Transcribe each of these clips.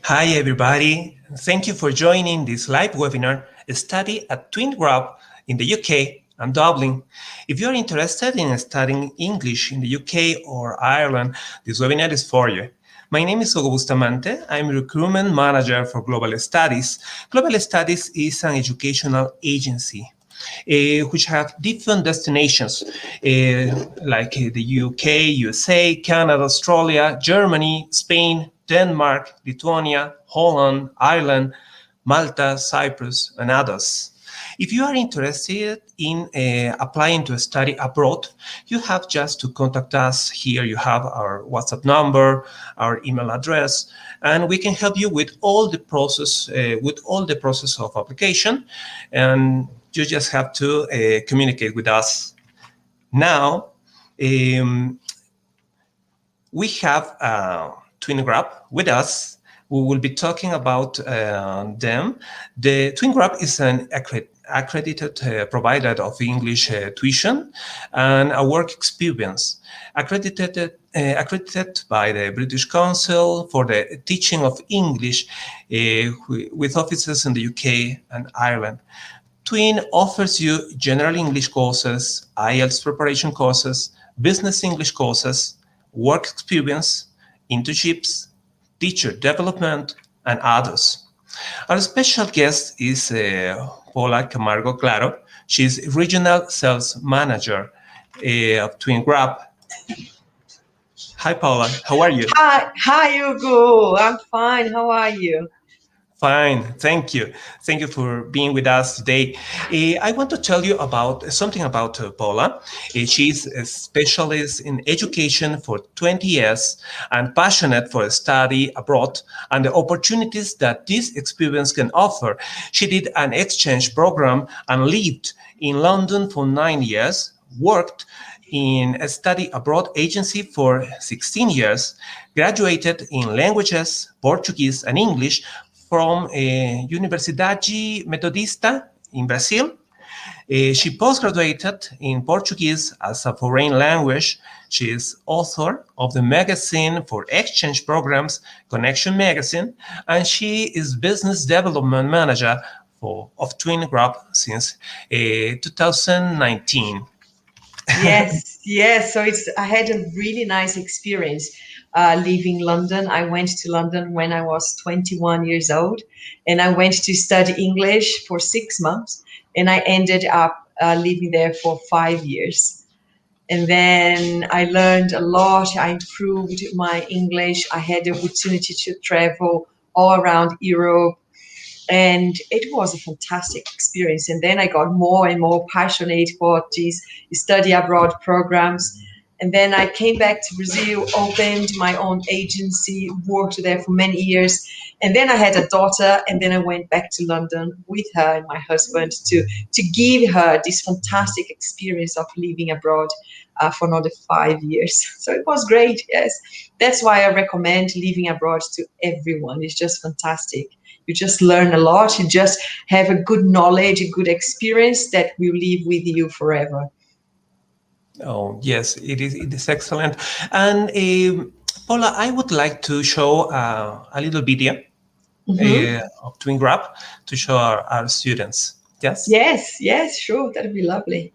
Hi, everybody. Thank you for joining this live webinar, Study at Twin Grab in the UK and Dublin. If you're interested in studying English in the UK or Ireland, this webinar is for you. My name is Hugo Bustamante. I'm Recruitment Manager for Global Studies. Global Studies is an educational agency which have different destinations like the UK, USA, Canada, Australia, Germany, Spain, Denmark, Lithuania, Holland, Ireland, Malta, Cyprus, and others. If you are interested in applying to study abroad, you have just to contact us. Here you have our WhatsApp number, our email address, and we can help you with all the process of application. And you just have to communicate with us. Now, we have Twin Grab with us. We will be talking about them. The Twin Grab is an accredited provider of English tuition and a work experience, accredited by the British Council for the teaching of English with offices in the UK and Ireland. Twin offers you general English courses, Ielts preparation courses, business English courses, work experience, internships, teacher development, and others. Our special guest is Paula Camargo Claro. She's Regional Sales Manager of Twin Grab. Hi, Paula. How are you? Hi, Hugo. I'm fine. How are you? Fine, thank you. Thank you for being with us today. I want to tell you about something about Paula. She's a specialist in education for 20 years and passionate for study abroad and the opportunities that this experience can offer. She did an exchange program and lived in London for 9 years, worked in a study abroad agency for 16 years, graduated in languages, Portuguese and English, from Universidade Metodista in Brazil. She postgraduated in Portuguese as a foreign language. She is author of the magazine for exchange programs, Connection Magazine, and she is business development manager of Twin Grab since 2019. Yes. So I had a really nice experience leaving London. I went to London when I was 21 years old, and I went to study English for 6 months, and I ended up living there for 5 years. And then I learned a lot. I improved my English. I had the opportunity to travel all around Europe. And it was a fantastic experience. And then I got more and more passionate for these study abroad programs. And then I came back to Brazil, opened my own agency, worked there for many years. And then I had a daughter, and then I went back to London with her and my husband to give her this fantastic experience of living abroad for another 5 years. So it was great, yes. That's why I recommend living abroad to everyone. It's just fantastic. You just learn a lot. You just have a good knowledge, a good experience that will live with you forever. Oh, yes, it is excellent. And Paula, I would like to show a little video of Twin Grab to show our students. Yes? Yes, sure. That'd be lovely.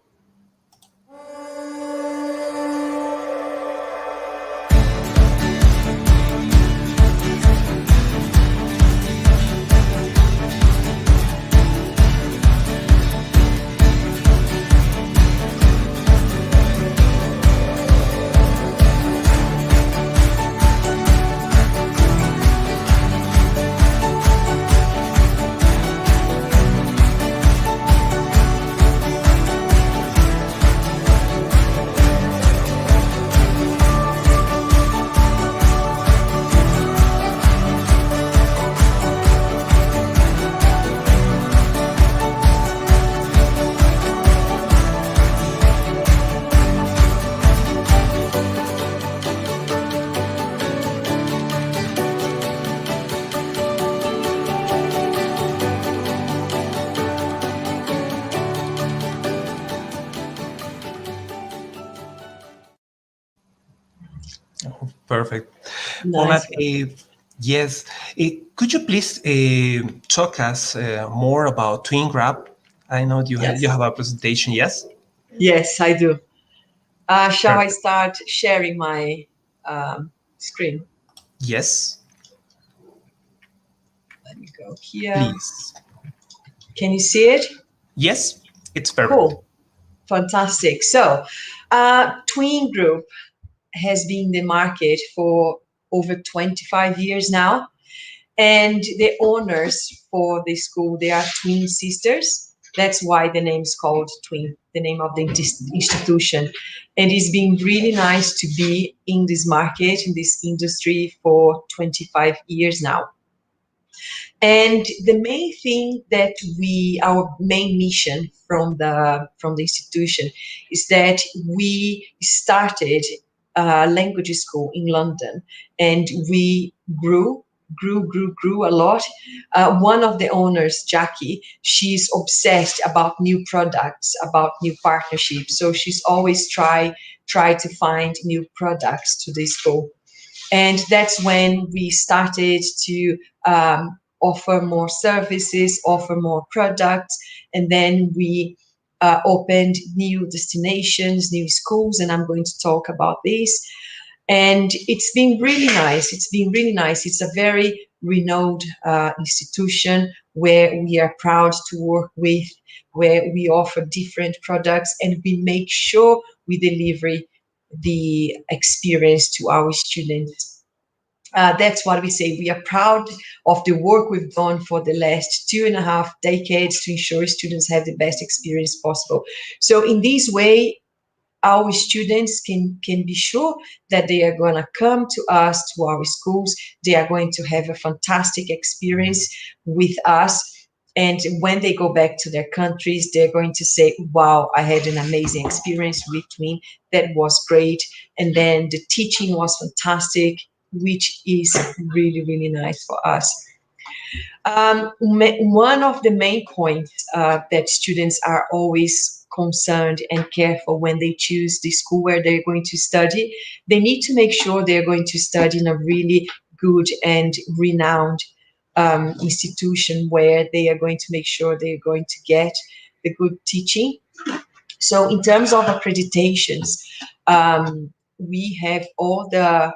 Perfect. Nice. Yes. Could you please talk us more about Twin Grab? I know you Yes. have a presentation. Yes. Yes, I do. Shall I Perfect. start sharing my screen? Yes. Let me go here. Please. Can you see it? Yes. It's perfect. Cool. Fantastic. So, Twin Group has been in the market for over 25 years now. And the owners for the school, they are twin sisters. That's why the name is called Twin, the name of the institution. And it's been really nice to be in this market, in this industry for 25 years now. And the main thing that our main mission from the institution is that we started a language school in London, and we grew a lot. One of the owners, Jackie, she's obsessed about new products, about new partnerships. So she's always try to find new products to the school. And that's when we started to offer more services, offer more products, and then we opened new destinations, new schools, and I'm going to talk about this. And it's been really nice. It's been really nice. It's a very renowned institution where we are proud to work with, where we offer different products, and we make sure we deliver the experience to our students. That's what we say. We are proud of the work we've done for the last 2.5 decades to ensure students have the best experience possible. So in this way, our students can be sure that they are going to come to us, to our schools. They are going to have a fantastic experience with us. And when they go back to their countries, they're going to say, wow, I had an amazing experience with Twin. That was great. And then the teaching was fantastic, which is really, really nice for us. One of the main points that students are always concerned and careful when they choose the school where they're going to study, they need to make sure they're going to study in a really good and renowned institution where they are going to make sure they're going to get the good teaching. So in terms of accreditations, we have all the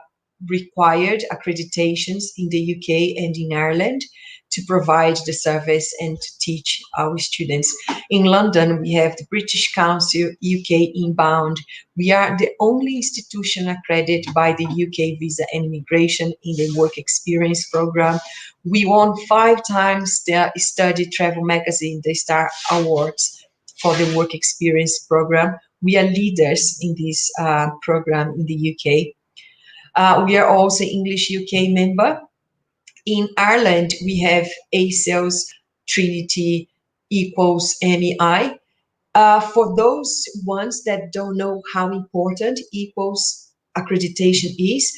required accreditations in the UK and in Ireland to provide the service and to teach our students. In London, we have the British Council UK Inbound. We are the only institution accredited by the UK Visa and Immigration in the Work Experience Program. We won 5 times the Study Travel Magazine, the Star Awards for the Work Experience Program. We are leaders in this program in the UK. We are also English UK member. In Ireland, we have ACELS, Trinity, Equals, MEI. For those ones that don't know how important Equals accreditation is,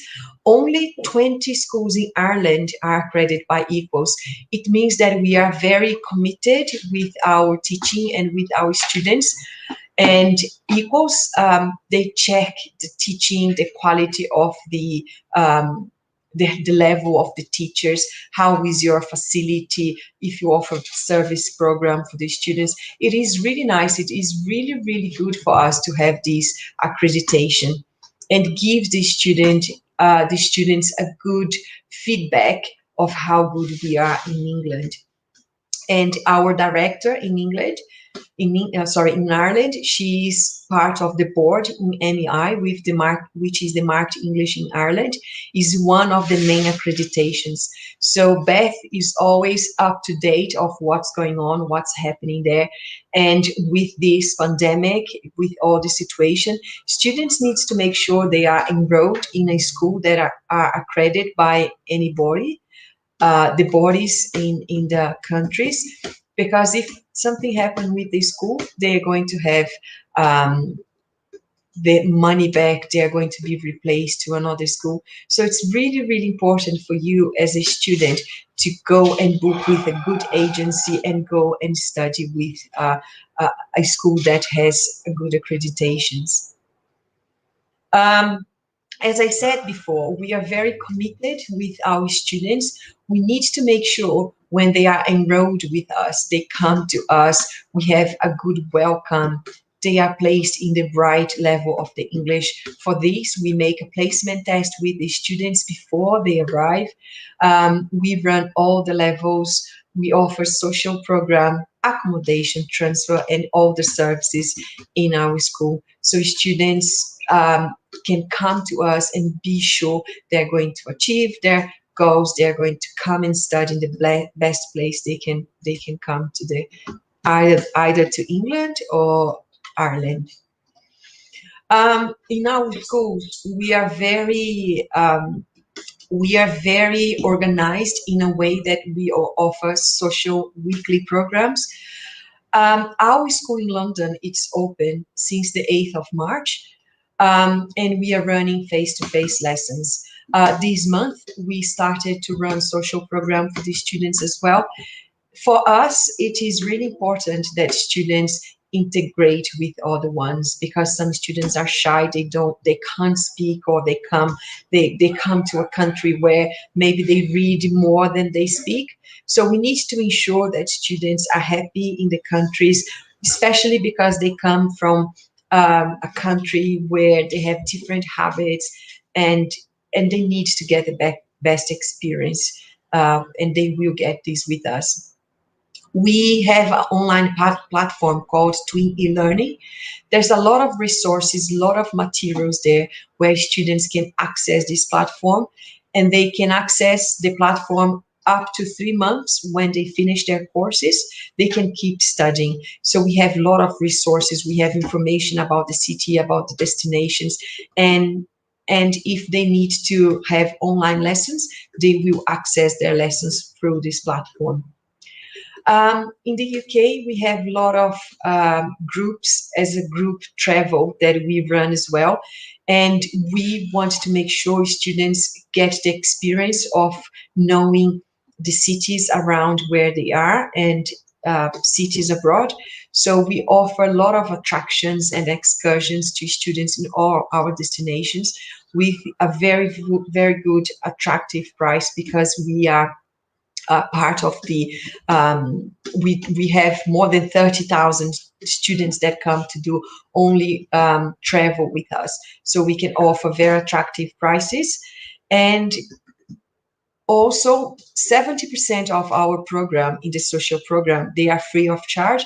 only 20 schools in Ireland are accredited by Equals. It means that we are very committed with our teaching and with our students. And Equals, they check the teaching, the quality of the level of the teachers, how is your facility, if you offer service program for the students. It is really nice. It is really, really good for us to have this accreditation and give the students a good feedback of how good we are in England. And our director in England, in Ireland, she's part of the board in MEI with which is the Marked English in Ireland, is one of the main accreditations. So Beth is always up to date of what's going on, what's happening there. And with this pandemic, with all the situation, students needs to make sure they are enrolled in a school that are accredited by anybody, the bodies in the countries, because if something happened with the school, they're going to have the money back, they're going to be replaced to another school. So it's really, really important for you as a student to go and book with a good agency and go and study with a school that has a good accreditations. As I said before, we are very committed with our students. We need to make sure when they are enrolled with us, they come to us, we have a good welcome, they are placed in the right level of the English. For this, we make a placement test with the students before they arrive. We run all the levels. We offer social program, accommodation, transfer, and all the services in our school. So students can come to us and be sure they're going to achieve their goals. They're going to come and study in the best place they can come to, the either to England or Ireland. In our schools, we are very organized in a way that we offer social weekly programs. Our school in London, it's open since the 8th of March, and we are running face-to-face lessons. This month, we started to run social program for the students as well. For us, it is really important that students integrate with other ones, because some students are shy, they can't speak, or they come to a country where maybe they read more than they speak. So we need to ensure that students are happy in the countries, especially because they come from a country where they have different habits, and they need to get the best experience, and they will get this with us. We have an online platform called Twin e-learning. There's a lot of resources, a lot of materials there where students can access this platform, and they can access the platform up to 3 months. When they finish their courses, they can keep studying. So we have a lot of resources. We have information about the city, about the destinations, and if they need to have online lessons, they will access their lessons through this platform. In the UK, we have a lot of groups as a group travel that we run as well. And we want to make sure students get the experience of knowing the cities around where they are, and cities abroad. So we offer a lot of attractions and excursions to students in all our destinations with a very good, attractive price, because we are part of the we have more than 30,000 students that come to do only travel with us, so we can offer very attractive prices. And also 70% of our program in the social program, they are free of charge.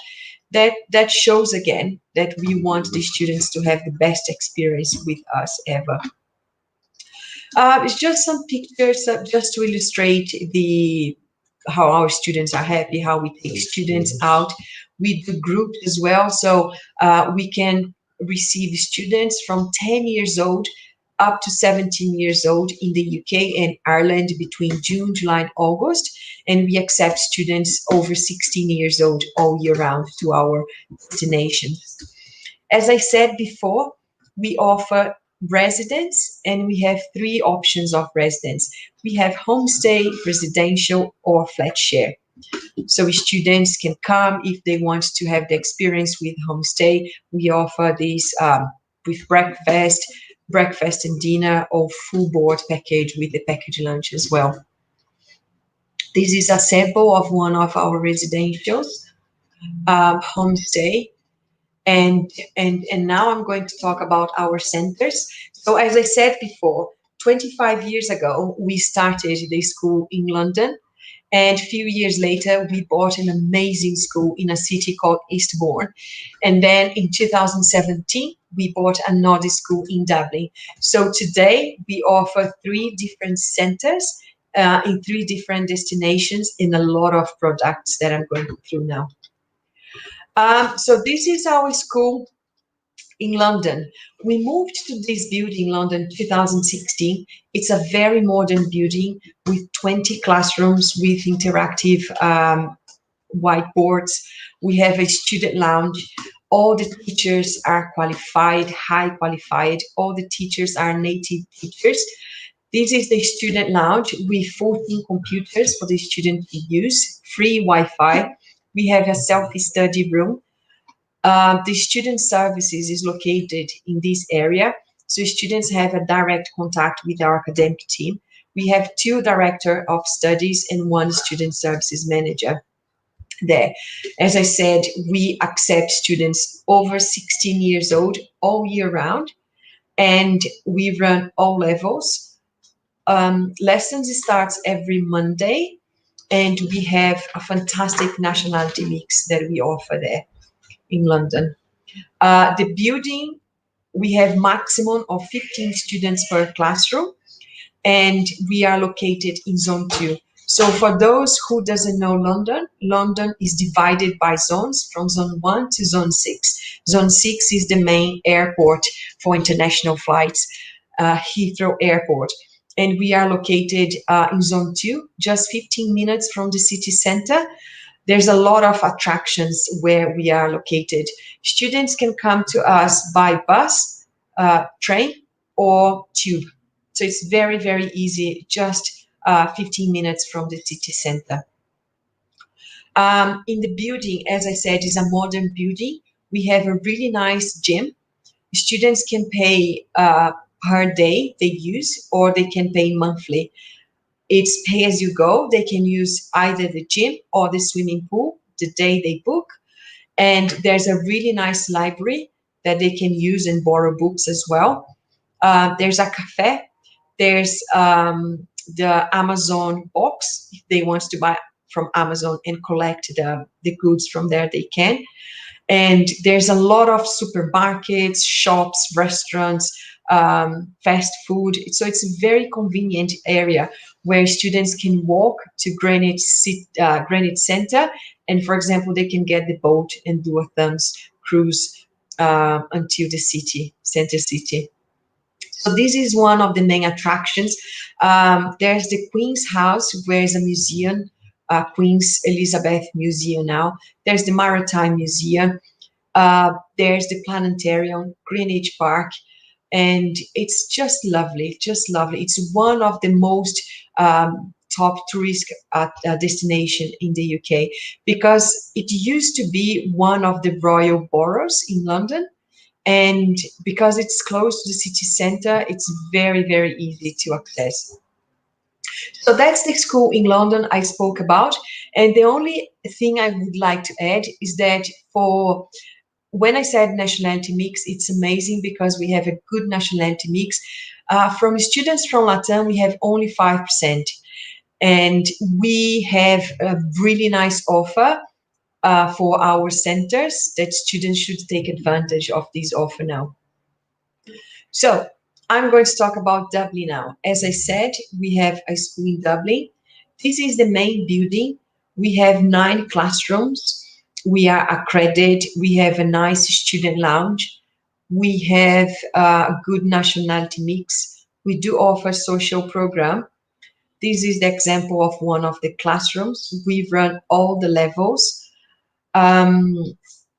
That shows again that we want the students to have the best experience with us ever. It's just some pictures just to illustrate the how our students are happy, how we take students out with the group as well. So we can receive students from 10 years old up to 17 years old in the UK and Ireland between June, July, and August. And we accept students over 16 years old all year round to our destinations. As I said before, we offer residence, and we have three options of residence. We have homestay, residential, or flat share. So students can come if they want to have the experience with homestay. We offer these with breakfast and dinner, or full board package with the package lunch as well. This is a sample of one of our residentials, homestay. And now I'm going to talk about our centers. So as I said before, 25 years ago, we started the school in London. And a few years later, we bought an amazing school in a city called Eastbourne. And then in 2017, we bought another school in Dublin. So today, we offer three different centers in three different destinations in a lot of products that I'm going through now. So this is our school in London. We moved to this building in London 2016. It's a very modern building with 20 classrooms with interactive whiteboards. We have a student lounge. All the teachers are qualified, high qualified. All the teachers are native teachers. This is the student lounge with 14 computers for the student to use, free Wi-Fi. We have a self-study room. The student services is located in this area. so students have a direct contact with our academic team. We have 2 director of studies and 1 student services manager there. As I said, we accept students over 16 years old all year round, and we run all levels. Lessons starts every Monday, and we have a fantastic nationality mix that we offer there in London. The building, we have maximum of 15 students per classroom, and we are located in Zone 2. So for those who doesn't know London, London is divided by zones from Zone 1 to Zone 6. Zone 6 is the main airport for international flights, Heathrow Airport. And we are located in Zone 2, just 15 minutes from the city center. There's a lot of attractions where we are located. Students can come to us by bus, train, or tube. So it's very, very easy, just 15 minutes from the city center. In the building, as I said, is a modern building. We have a really nice gym. Students can pay per day they use, or they can pay monthly. It's pay as you go. They can use either the gym or the swimming pool the day they book. And there's a really nice library that they can use and borrow books as well. There's a cafe. There's the Amazon box. If they want to buy from Amazon and collect the goods from there, they can. And there's a lot of supermarkets, shops, restaurants, fast food. So it's a very convenient area where students can walk to Greenwich Center. And for example, they can get the boat and do a Thames cruise until the center city. So this is one of the main attractions. There's the Queen's House, where is a museum, Queen's Elizabeth Museum now. There's the Maritime Museum. There's the planetarium, Greenwich Park, and it's just lovely, just lovely. It's one of the most top tourist destination in the UK, because it used to be one of the royal boroughs in London. And because it's close to the city center, it's very, very easy to access. So that's the school in London I spoke about. And the only thing I would like to add is that when I said nationality mix, it's amazing because we have a good nationality mix. From students from Latin, we have only 5%. And we have a really nice offer for our centers that students should take advantage of this offer now. So I'm going to talk about Dublin now. As I said, we have a school in Dublin. This is the main building. We have 9 classrooms. We are accredited. We have a nice student lounge. We have a good nationality mix. We do offer social program. This is the example of one of the classrooms. We run all the levels.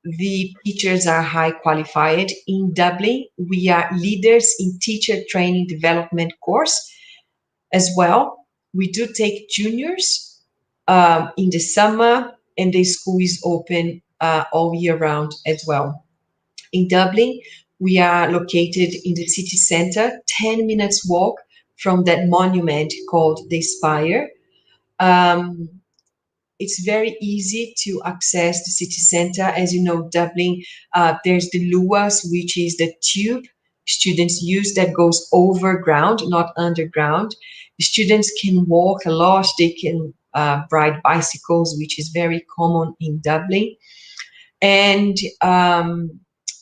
The teachers are high qualified. In Dublin, we are leaders in teacher training development course as well. We do take juniors in the summer, and the school is open all year round as well. In Dublin, we are located in the city center, 10 minutes walk from that monument called the Spire. It's very easy to access the city center. As you know, Dublin, there's the Luas, which is the tube students use that goes overground, not underground. The students can walk a lot. They can ride bicycles, which is very common in Dublin. And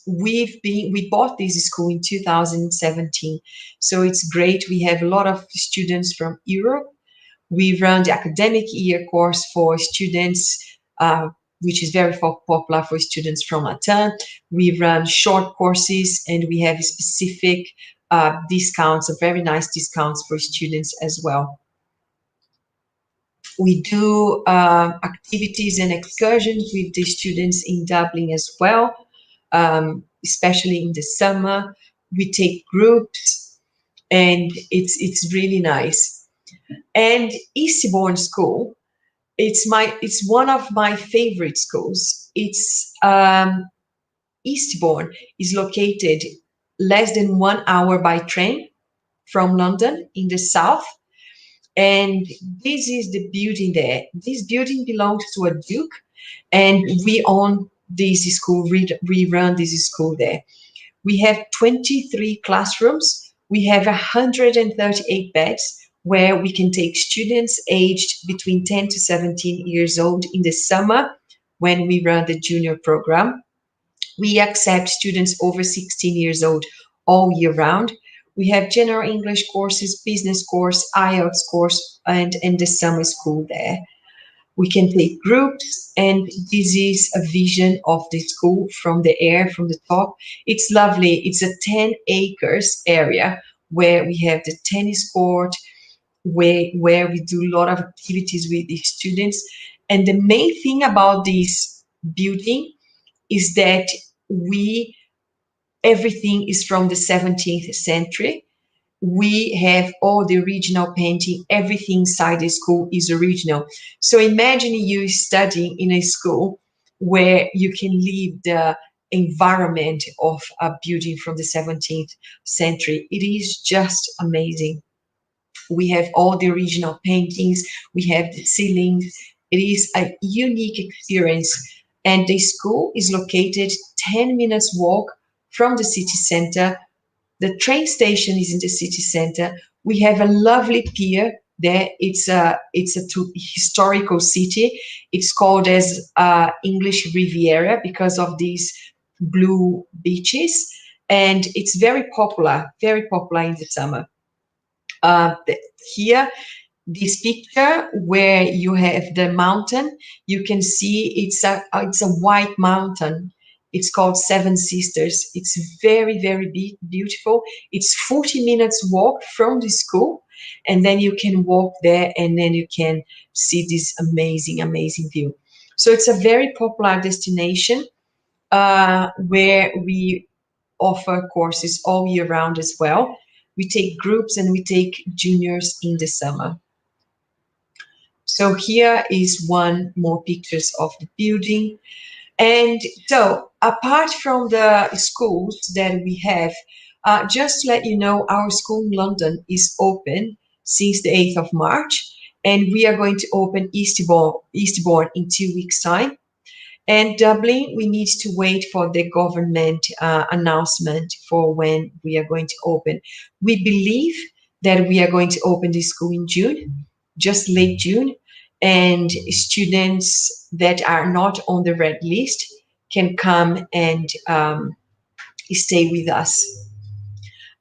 we bought this school in 2017. So it's great. We have a lot of students from Europe. We run the academic year course for students, which is very popular for students from Latin. We run short courses, and we have specific discounts, very nice discounts for students as well. We do activities and excursions with the students in Dublin as well, especially in the summer. We take groups, and it's really nice. And Eastbourne School, it's one of my favorite schools. It's Eastbourne is located less than 1 hour by train from London in the south. And this is the building there. This building belongs to a duke, and we own this school, we run this school there. We have 23 classrooms. We have 138 beds where we can take students aged between 10 to 17 years old in the summer when we run the junior program. We accept students over 16 years old all year round. We have general English courses, business course, Ielts course, and the summer school there. We can take groups, and this is a vision of the school from the air, from the top. It's lovely. It's a 10 acres area where we have the tennis court, where we do a lot of activities with the students. And the main thing about this building is that we everything is from the 17th century. We have all the original painting, everything inside the school is original. So imagine you studying in a school where you can live the environment of a building from the 17th century. It is just amazing. We have all the original paintings, we have the ceilings. It is a unique experience. And the school is located 10 minutes walk from the city center. The train station is in the city center. We have a lovely pier there. It's a historical city. It's called as English Riviera because of these blue beaches, and it's very popular in the summer. Uh, Here, this picture where you have the mountain, you can see it's a white mountain. It's called Seven Sisters. It's very beautiful. It's 40 minutes walk from the school, and then you can walk there, and then you can see this amazing view. So it's a very popular destination where we offer courses all year round as well. We take groups and we take juniors in the summer. So here is one more pictures of the building. And so apart from the schools that we have, just to let you know, our school in London is open since the 8th of March, and we are going to open Eastbourne in 2 weeks' time. And Dublin, we need to wait for the government announcement for when we are going to open. We believe that we are going to open the school in June, just late June, and students that are not on the red list can come and stay with us.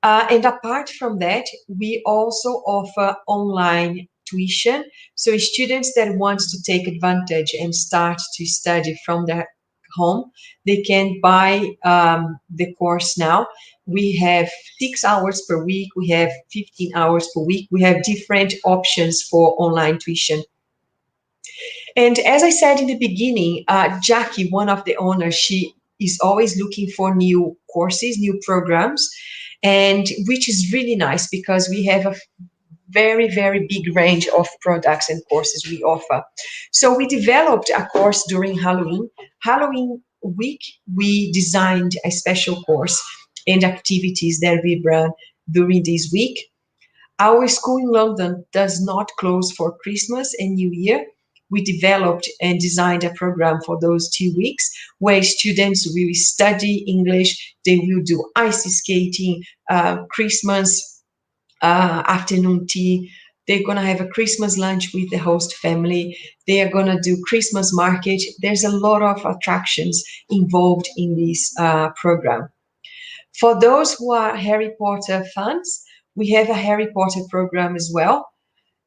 And apart from that, we also offer online tuition. So students that want to take advantage and start to study from their home, they can buy the course now. We have 6 hours per week. We have 15 hours per week. We have different options for online tuition. And as I said in the beginning, Jackie, one of the owners, she is always looking for new courses, new programs, and which is really nice because we have a very big range of products and courses we offer. So we developed a course during Halloween. Halloween week, we designed a special course and activities that we run during this week. Our school in London does not close for Christmas and New Year. We developed and designed a program for those 2 weeks where students will study English, they will do ice skating, Christmas afternoon tea. They're going to have a Christmas lunch with the host family. They are going to do Christmas market. There's a lot of attractions involved in this program. For those who are Harry Potter fans, we have a Harry Potter program as well.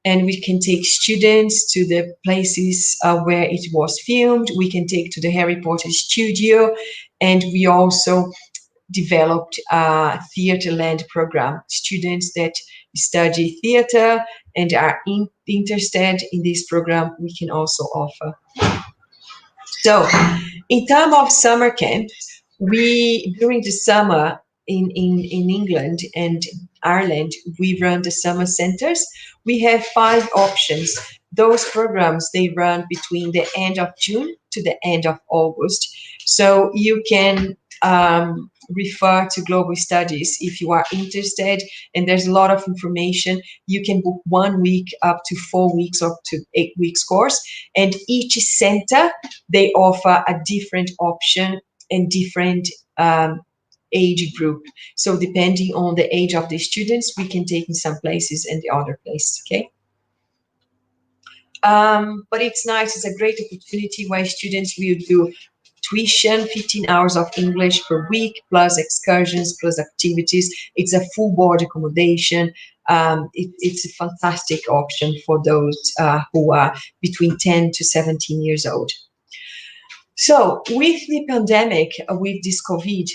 And we can take students to the places where it was filmed. We can take to the Harry Potter studio. And we also developed a Theatreland program. Students that study theater and are interested in this program, we can also offer. So in terms of summer camps, we, during the summer in England and Ireland, we run the summer centers. We have 5 options. Those programs, they run between the end of June to the end of August. So you can refer to Global Studies if you are interested, and there's a lot of information. You can book 1 week up to 4 weeks, up to 8 weeks course, and each center, they offer a different option and different age group. So depending on the age of the students, we can take in some places and the other places, okay? But it's nice, it's a great opportunity where students will do tuition, 15 hours of English per week, plus excursions, plus activities. It's a full board accommodation. It's a fantastic option for those who are between 10 to 17 years old. So with the pandemic, with this COVID,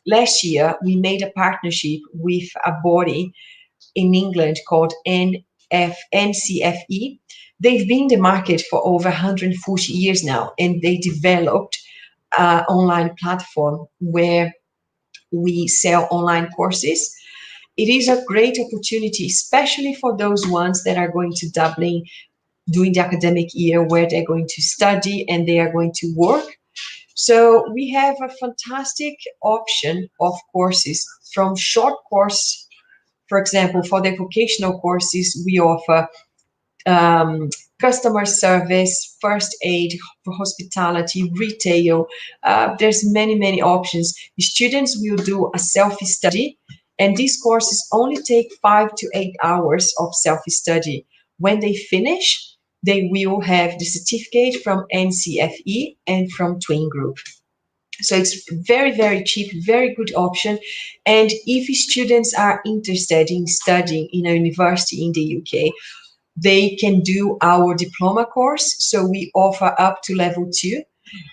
last year, we made a partnership with a body in England called NCFE. They've been in the market for over 140 years now, and they developed an online platform where we sell online courses. It is a great opportunity, especially for those ones that are going to Dublin during the academic year, where they're going to study and they are going to work. So we have a fantastic option of courses, from short course. For example, for the vocational courses, we offer customer service, first aid, hospitality, retail. There's many options. The students will do a self-study, and these courses only take 5 to 8 hours of self-study. When they finish, they will have the certificate from NCFE and from Twin Group. So it's very cheap, very good option. And if students are interested in studying in a university in the UK, they can do our diploma course. So we offer up to level 2,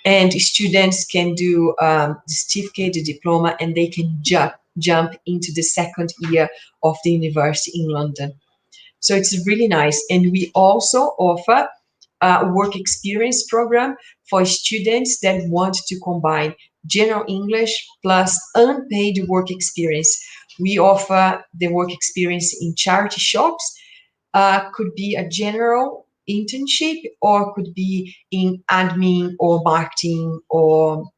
and students can do the certificate, the diploma, and they can jump into the second year of the university in London. So it's really nice. And we also offer a work experience program for students that want to combine general English plus unpaid work experience. We offer the work experience in charity shops. Could be a general internship, or could be in admin or marketing or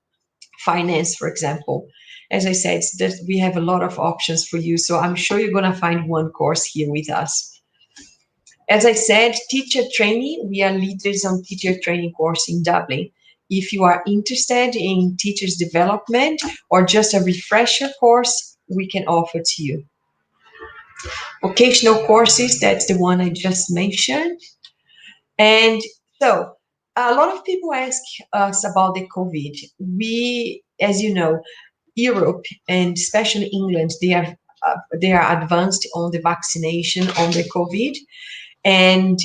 finance, for example. As I said, that we have a lot of options for you. So I'm sure you're going to find one course here with us. As I said, teacher training, we are leaders on teacher training course in Dublin. If you are interested in teachers development or just a refresher course, we can offer to you. Vocational courses, that's the one I just mentioned. And so a lot of people ask us about the COVID. We, as you know, Europe and especially England, they are advanced on the vaccination on the COVID. And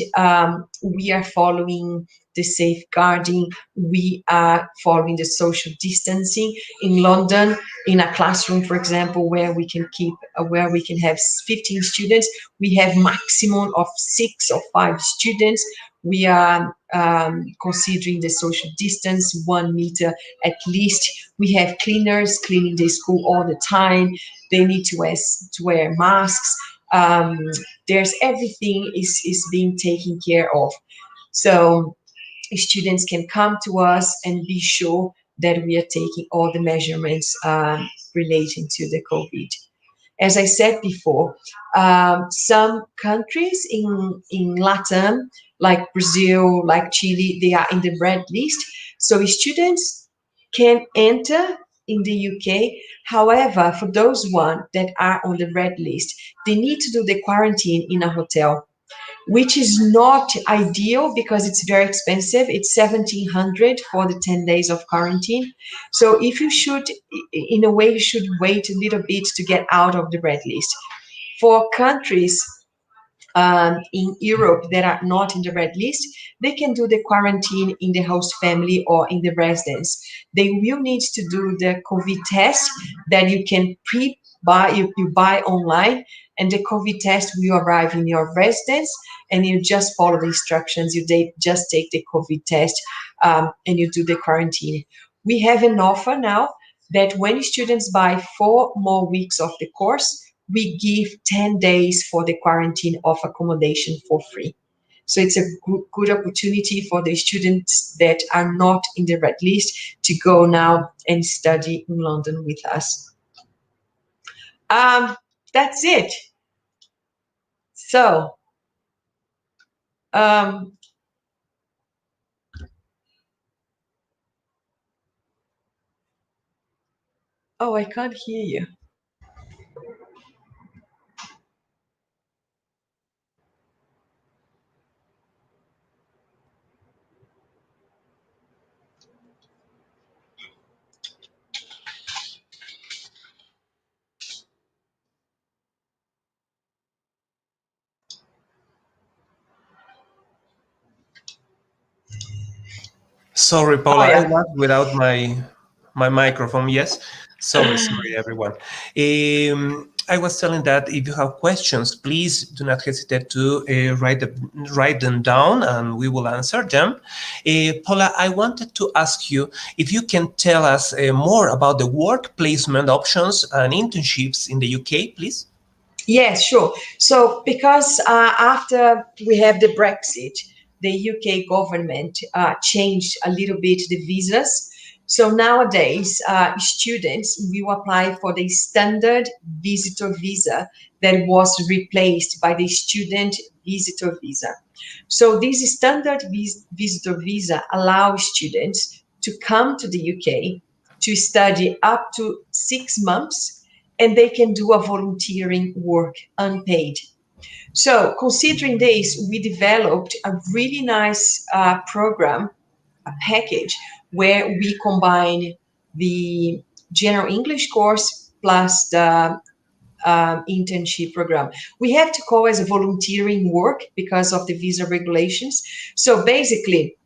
we are following the safeguarding. We are following the social distancing. In London, in a classroom, for example, where we can have 15 students, we have maximum of 6 or 5 students. We are considering the social distance, 1 meter at least. We have cleaners cleaning the school all the time. They need to wear masks. There's everything is being taken care of. So students can come to us and be sure that we are taking all the measurements relating to the COVID. As I said before, some countries in Latin, like Brazil, like Chile, they are in the red list. So students can enter in the UK. However, for those ones that are on the red list, they need to do the quarantine in a hotel, which is not ideal because it's very expensive. It's 1,700 for the 10 days of quarantine. So if you should, in a way, you should wait a little bit to get out of the red list. For countries in Europe that are not in the red list, they can do the quarantine in the host family or in the residence. They will need to do the COVID test that you can pre-buy, you buy online, and the COVID test will arrive in your residence, and you just follow the instructions. You just take the COVID test and you do the quarantine. We have an offer now that when students buy 4 more weeks of the course, we give 10 days for the quarantine of accommodation for free. So it's a good opportunity for the students that are not in the red list to go now and study in London with us. That's it. So, oh, I can't hear you. Sorry, Oh, Paula, I yeah. was without my microphone. Yes, sorry, everyone. I was telling that if you have questions, please do not hesitate to write them down, and we will answer them. Paula, I wanted to ask you if you can tell us more about the work placement options and internships in the UK, please. Yes, sure. So because after we have the Brexit, the UK government changed a little bit the visas. So nowadays, students will apply for the standard visitor visa that was replaced by the student visitor visa. So this standard visitor visa allows students to come to the UK to study up to 6 months, and they can do a volunteering work unpaid. So considering this, we developed a really nice program, a package, where we combine the general English course plus the internship program. We have to call as a volunteering work because of the visa regulations. So basically,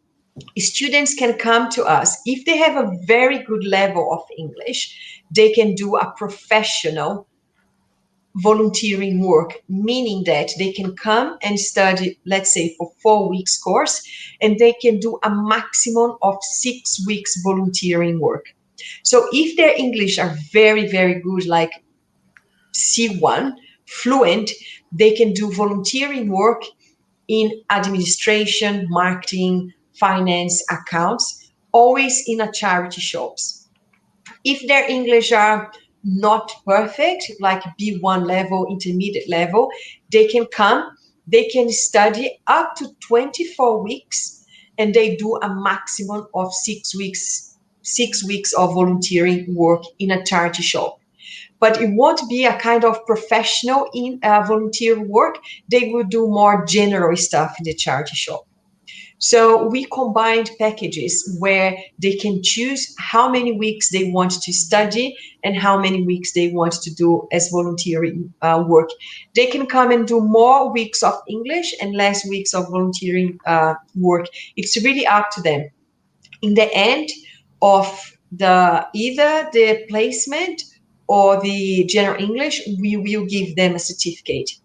students can come to us if they have a very good level of English. They can do a professional volunteering work, meaning that they can come and study, let's say, for 4 weeks course, and they can do a maximum of 6 weeks volunteering work. So if their English are very, very good, like C1, fluent, they can do volunteering work in administration, marketing, finance, accounts, always in a charity shops. If their English are not perfect, like B1 level, intermediate level, they can come, they can study up to 24 weeks, and they do a maximum of 6 weeks of volunteering work in a charity shop. But it won't be a kind of professional in volunteer work. They will do more general stuff in the charity shop. So we combined packages where they can choose how many weeks they want to study and how many weeks they want to do as volunteering work. They can come and do more weeks of English and less weeks of volunteering work. It's really up to them. In the end of either the placement or the general English, we will give them a certificate.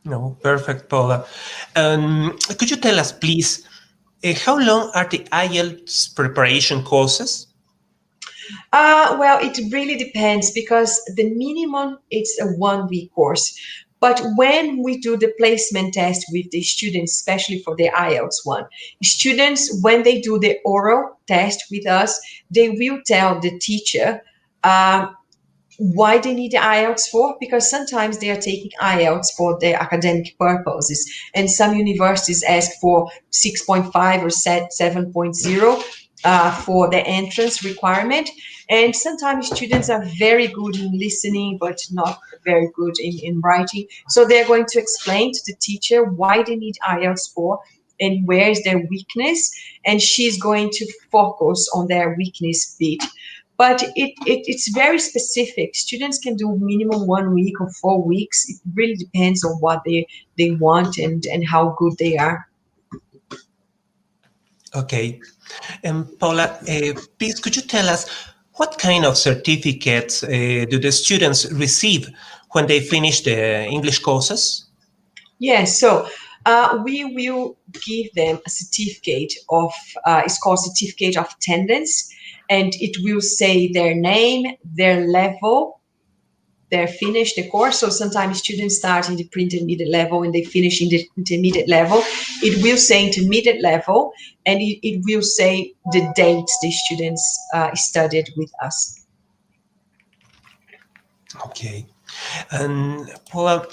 No, perfect, Paula. Could you tell us, please, how long are the IELTS preparation courses? Well, it really depends because the minimum it's a 1 week course. But when we do the placement test with the students, especially for the IELTS one, students, when they do the oral test with us, they will tell the teacher why they need the IELTS for, because sometimes they are taking IELTS for their academic purposes, and some universities ask for 6.5 or 7.0 for the entrance requirement. And sometimes students are very good in listening, but not very good in writing. So they're going to explain to the teacher why they need IELTS for and where is their weakness, and she's going to focus on their weakness bit. But it's very specific. Students can do minimum 1 week or 4 weeks. It really depends on what they want and how good they are. Okay. Paula, please, could you tell us what kind of certificates do the students receive when they finish the English courses? Yes, so we will give them a certificate of, it's called certificate of attendance, and it will say their name, their level, they're finished the course. So sometimes students start in the pre-intermediate level and they finish in the intermediate level. It will say intermediate level, and it will say the dates the students studied with us. Okay. And Paula,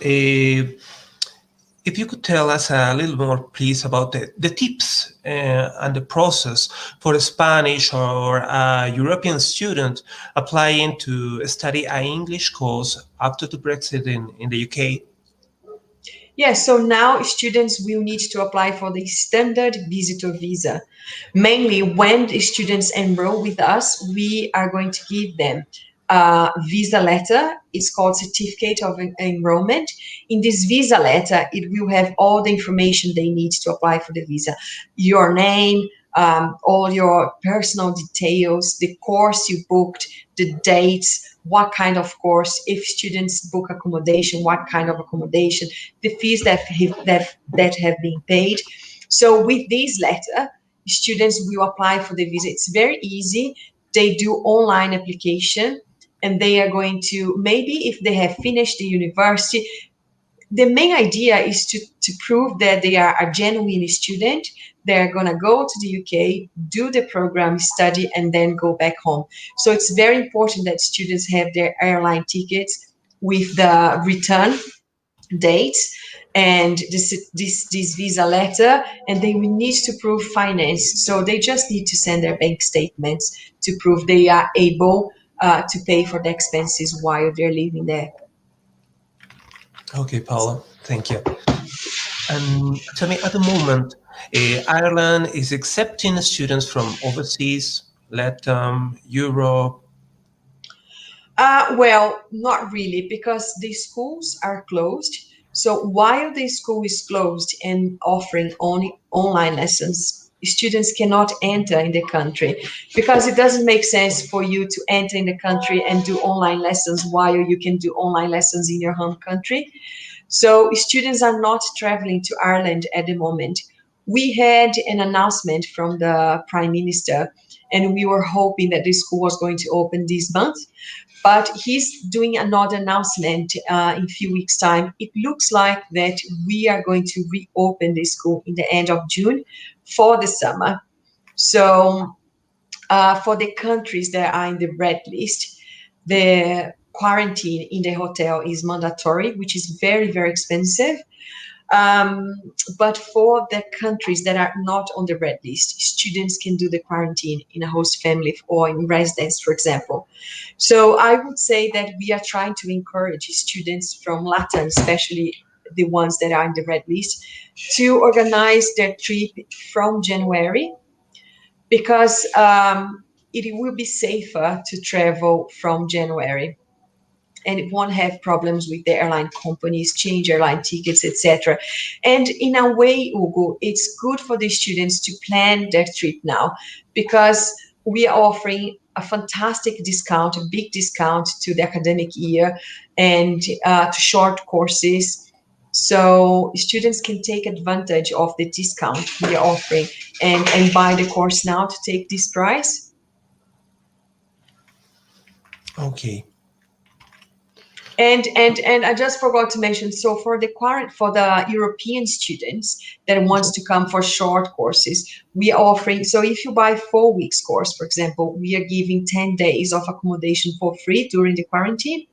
if you could tell us a little more, please, about the tips and the process for a Spanish or a European student applying to study an English course after the Brexit in the UK. Yes, so now students will need to apply for the standard visitor visa. Mainly when the students enroll with us, we are going to give them a visa letter. It's called Certificate of Enrollment. In this visa letter, it will have all the information they need to apply for the visa. Your name, all your personal details, the course you booked, the dates, what kind of course, if students book accommodation, what kind of accommodation, the fees that have been paid. So with this letter, students will apply for the visa. It's very easy. They do online application, and they are going to, maybe if they have finished the university, the main idea is to prove that they are a genuine student. They're going to go to the UK, do the program, study, and then go back home. So it's very important that students have their airline tickets with the return dates and this visa letter, and they will need to prove finance. So they just need to send their bank statements to prove they are able to pay for the expenses while they're living there. Okay, Paula, thank you. And tell me, at the moment, Ireland is accepting students from overseas, Latin, Europe. Well, not really, because the schools are closed. So while the school is closed and offering only online lessons, students cannot enter in the country, because it doesn't make sense for you to enter in the country and do online lessons while you can do online lessons in your home country. So students are not traveling to Ireland at the moment. We had an announcement from the Prime Minister, and we were hoping that the school was going to open this month, but he's doing another announcement in a few weeks' time. It looks like that we are going to reopen the school in the end of June for the summer. So for the countries that are in the red list, the quarantine in the hotel is mandatory, which is very, very expensive. Um, but for the countries that are not on the red list, students can do the quarantine in a host family or in residence, for example. So I would say that we are trying to encourage students from Latin, especially the ones that are in the red list, to organize their trip from January, because it will be safer to travel from January, and it won't have problems with the airline companies, change airline tickets, etc. And in a way, Ugo, it's good for the students to plan their trip now, because we are offering a fantastic discount, a big discount to the academic year and to short courses. So students can take advantage of the discount we are offering and buy the course now to take this price. Okay. And I just forgot to mention, so for the European students that wants to come for short courses, we are offering, so if you buy 4 weeks course, for example, we are giving 10 days of accommodation for free during the quarantine.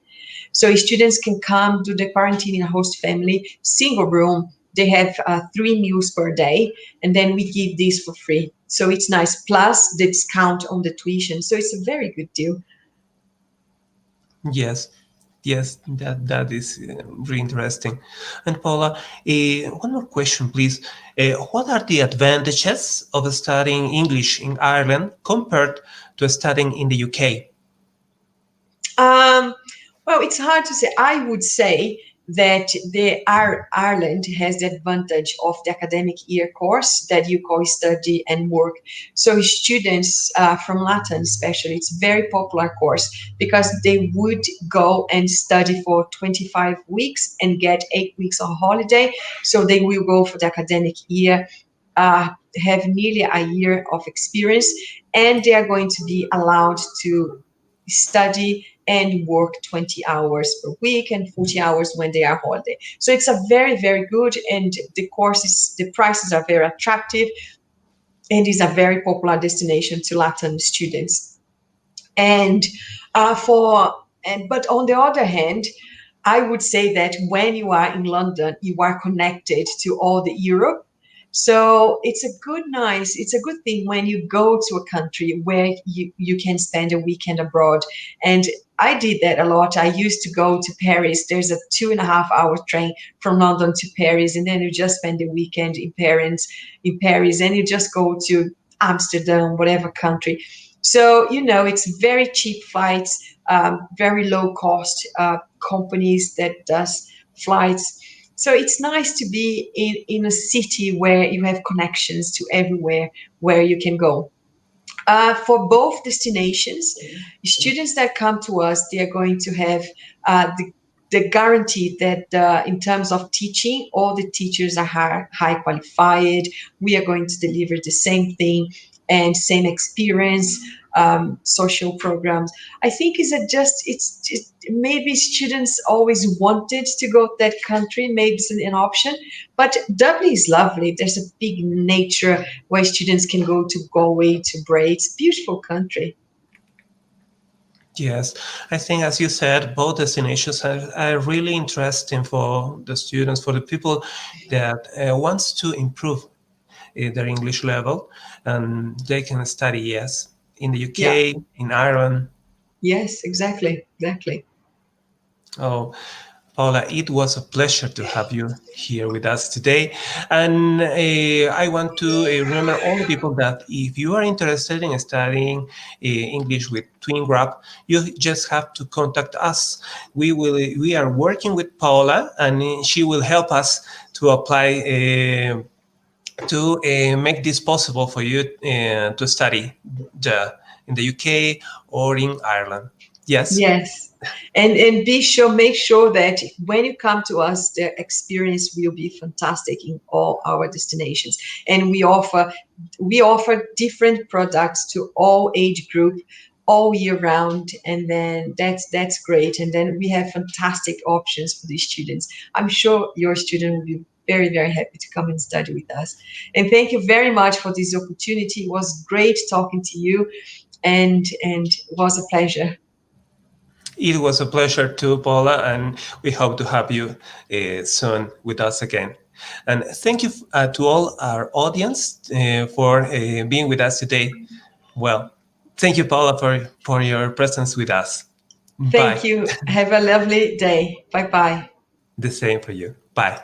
So students can come do the quarantine in a host family, single room. They have 3 meals per day, and then we give this for free. So it's nice, plus the discount on the tuition. So it's a very good deal. Yes, yes, that is really interesting. And Paula, one more question, please. What are the advantages of studying English in Ireland compared to studying in the UK? Um, well, it's hard to say. I would say that Ireland has the advantage of the academic year course that you call study and work. So students from Latin, especially, it's a very popular course because they would go and study for 25 weeks and get 8 weeks on holiday. So they will go for the academic year, have nearly a year of experience, and they are going to be allowed to study and work 20 hours per week and 40 hours when they are holiday. So it's a very, very good, and the prices are very attractive, and is a very popular destination to Latin students. And but on the other hand, I would say that when you are in London, you are connected to all the Europe. So it's a good thing when you go to a country where you can spend a weekend abroad. And I did that a lot. I used to go to Paris. There's a 2.5 hour train from London to Paris, and then you just spend the weekend in Paris, and you just go to Amsterdam, whatever country. So, it's very cheap flights, very low cost companies that does flights. So it's nice to be in a city where you have connections to everywhere where you can go. For both destinations, students that come to us, they are going to have the guarantee that in terms of teaching, all the teachers are high qualified. We are going to deliver the same thing and same experience, social programs. I think it's just maybe students always wanted to go to that country. Maybe it's an option, but Dublin is lovely. There's a big nature where students can go to Galway, to Bray. It's a beautiful country. Yes, I think, as you said, both destinations are really interesting for the students, for the people that wants to improve their English level, and they can study, yes, in the Yeah. UK, in Ireland. Yes, exactly. Oh, Paula, it was a pleasure to have you here with us today. And I want to remember all the people that if you are interested in studying English with Twin Grab, you just have to contact us. We are working with Paula, and she will help us to apply to make this possible for you to study in the UK or in Ireland. Yes. Yes. And make sure that when you come to us, the experience will be fantastic in all our destinations. And we offer different products to all age group all year round, and then that's great. And then we have fantastic options for these students. I'm sure your student will be very, very happy to come and study with us. And thank you very much for this opportunity. It was great talking to you, and it was a pleasure. It was a pleasure too, Paula, and we hope to have you soon with us again. And thank you to all our audience for being with us today. Well, thank you, Paula, for your presence with us. Thank Bye. you. Have a lovely day. Bye bye. The same for you. Bye.